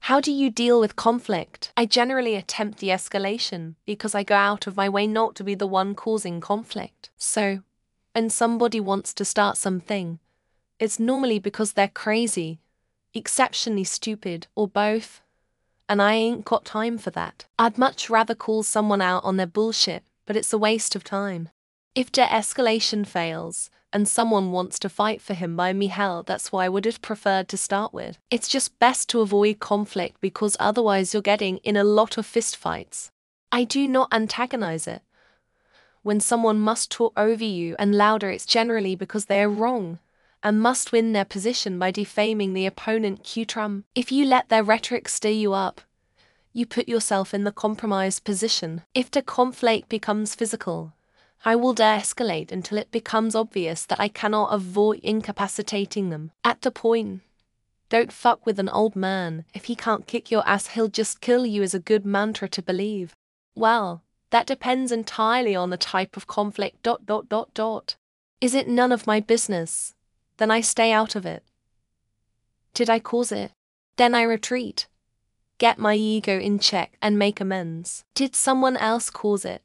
How do you deal with conflict? I generally attempt de-escalation because I go out of my way not to be the one causing conflict. So, when somebody wants to start something, it's normally because they're crazy, exceptionally stupid, or both. And I ain't got time for that. I'd much rather call someone out on their bullshit, but it's a waste of time. If de-escalation fails, and someone wants to fight for him by me, hell, that's what I would have preferred to start with. It's just best to avoid conflict because otherwise you're getting in a lot of fistfights. I do not antagonize it. When someone must talk over you and louder, it's generally because they are wrong and must win their position by defaming the opponent Q-trum. If you let their rhetoric stir you up, you put yourself in the compromised position. If the conflict becomes physical, I will de-escalate until it becomes obvious that I cannot avoid incapacitating them. At the point, don't fuck with an old man. If he can't kick your ass, he'll just kill you is a good mantra to believe. Well, that depends entirely on the type of conflict. Is it none of my business? Then I stay out of it. Did I cause it? Then I retreat. Get my ego in check and make amends. Did someone else cause it?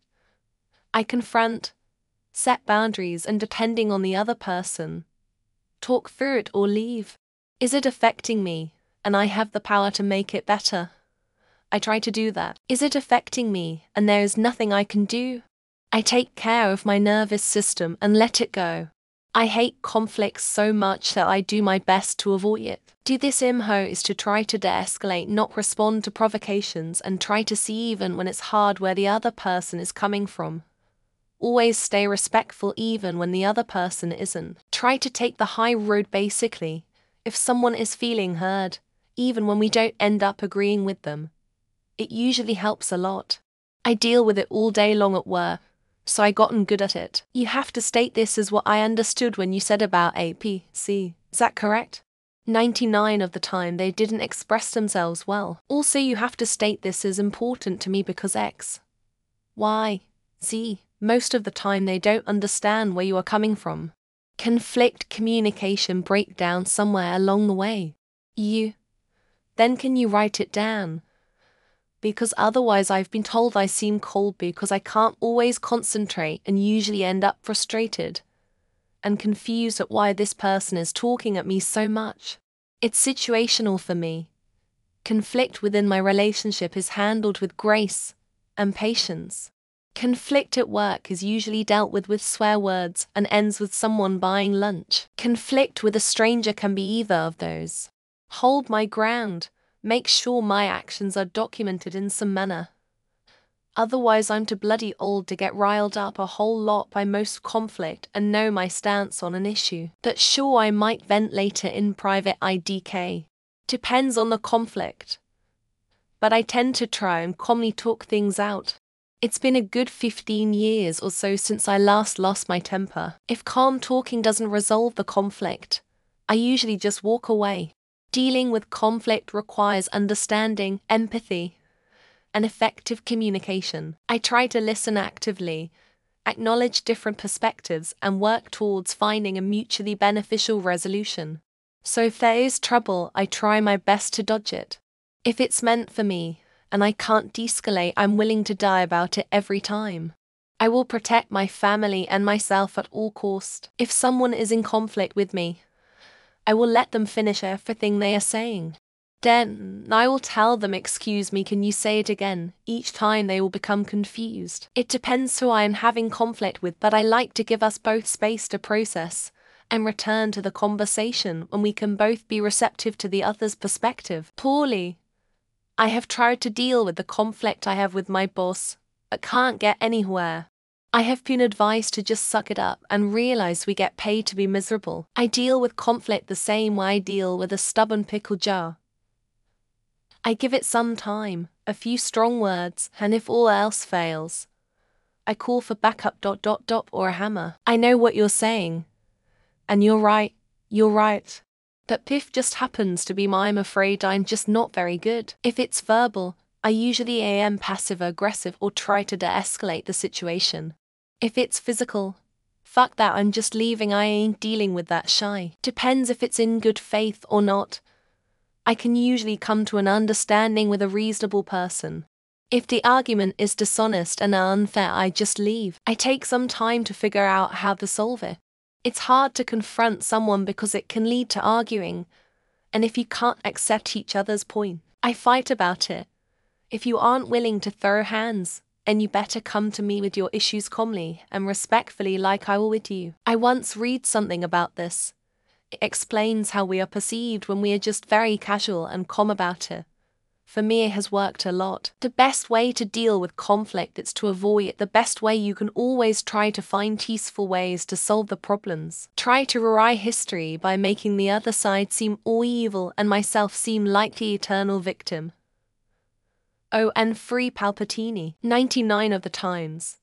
I confront, set boundaries, and depending on the other person, talk through it or leave. Is it affecting me, and I have the power to make it better? I try to do that. Is it affecting me, and there is nothing I can do? I take care of my nervous system and let it go. I hate conflicts so much that I do my best to avoid it. Do this imho is to try to de-escalate, not respond to provocations, and try to see even when it's hard where the other person is coming from. Always stay respectful even when the other person isn't. Try to take the high road basically. If someone is feeling heard, even when we don't end up agreeing with them, it usually helps a lot. I deal with it all day long at work, so I gotten good at it. You have to state this as what I understood when you said about APC. Is that correct? 99% of the time they didn't express themselves well. Also, you have to state this as important to me because X, Y, Z. Most of the time they don't understand where you are coming from. Conflict communication breakdown somewhere along the way. Then can you write it down? Because otherwise I've been told I seem cold because I can't always concentrate and usually end up frustrated and confused at why this person is talking at me so much. It's situational for me. Conflict within my relationship is handled with grace and patience. Conflict at work is usually dealt with swear words and ends with someone buying lunch. Conflict with a stranger can be either of those. Hold my ground. Make sure my actions are documented in some manner. Otherwise I'm too bloody old to get riled up a whole lot by most conflict and know my stance on an issue. But sure, I might vent later in private IDK. Depends on the conflict. But I tend to try and calmly talk things out. It's been a good 15 years or so since I last lost my temper. If calm talking doesn't resolve the conflict, I usually just walk away. Dealing with conflict requires understanding, empathy, and effective communication. I try to listen actively, acknowledge different perspectives, and work towards finding a mutually beneficial resolution. So if there is trouble, I try my best to dodge it. If it's meant for me, and I can't de-escalate, I'm willing to die about it every time. I will protect my family and myself at all cost. If someone is in conflict with me, I will let them finish everything they are saying. Then I will tell them, excuse me, can you say it again? Each time they will become confused. It depends who I am having conflict with, but I like to give us both space to process and return to the conversation when we can both be receptive to the other's perspective. Poorly, I have tried to deal with the conflict I have with my boss, but can't get anywhere. I have been advised to just suck it up and realize we get paid to be miserable. I deal with conflict the same way I deal with a stubborn pickle jar. I give it some time, a few strong words, and if all else fails, I call for backup or a hammer. I know what you're saying. And you're right. But Piff just happens to be I'm afraid I'm just not very good. If it's verbal, I usually am passive-aggressive or try to de-escalate the situation. If it's physical, fuck that, I'm just leaving, I ain't dealing with that shy. Depends if it's in good faith or not. I can usually come to an understanding with a reasonable person. If the argument is dishonest and unfair, I just leave. I take some time to figure out how to solve it. It's hard to confront someone because it can lead to arguing, and if you can't accept each other's point, I fight about it. If you aren't willing to throw hands, then you better come to me with your issues calmly and respectfully like I will with you. I once read something about this. It explains how we are perceived when we are just very casual and calm about it. For me, it has worked a lot. The best way to deal with conflict is to avoid it. The best way you can always try to find peaceful ways to solve the problems. Try to rewrite history by making the other side seem all evil and myself seem like the eternal victim. Oh, and free Palpatine. 99 of the times,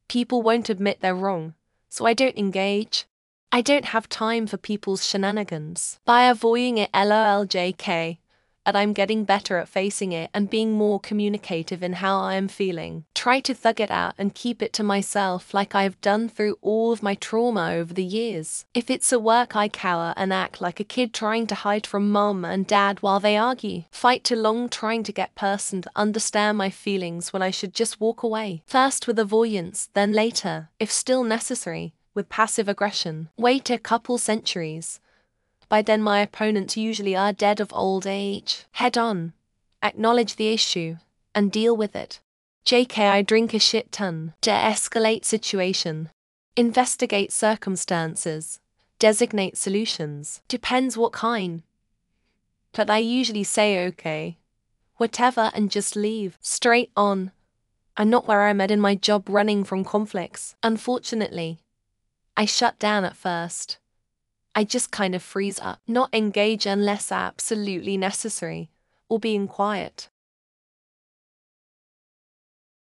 people won't admit they're wrong, so I don't engage. I don't have time for people's shenanigans. By avoiding it, LOLJK, and I'm getting better at facing it and being more communicative in how I am feeling. Try to thug it out and keep it to myself like I have done through all of my trauma over the years. If it's at work, I cower and act like a kid trying to hide from mom and dad while they argue. Fight too long trying to get person to understand my feelings when I should just walk away. First with avoidance, then later, if still necessary, with passive aggression. Wait a couple centuries. By then my opponents usually are dead of old age. Head on. Acknowledge the issue. And deal with it. JK, I drink a shit ton. De-escalate situation. Investigate circumstances. Designate solutions. Depends what kind. But I usually say okay. Whatever and just leave. Straight on. I'm not where I'm at in my job running from conflicts. Unfortunately, I shut down at first. I just kind of freeze up, not engage unless absolutely necessary, or being quiet.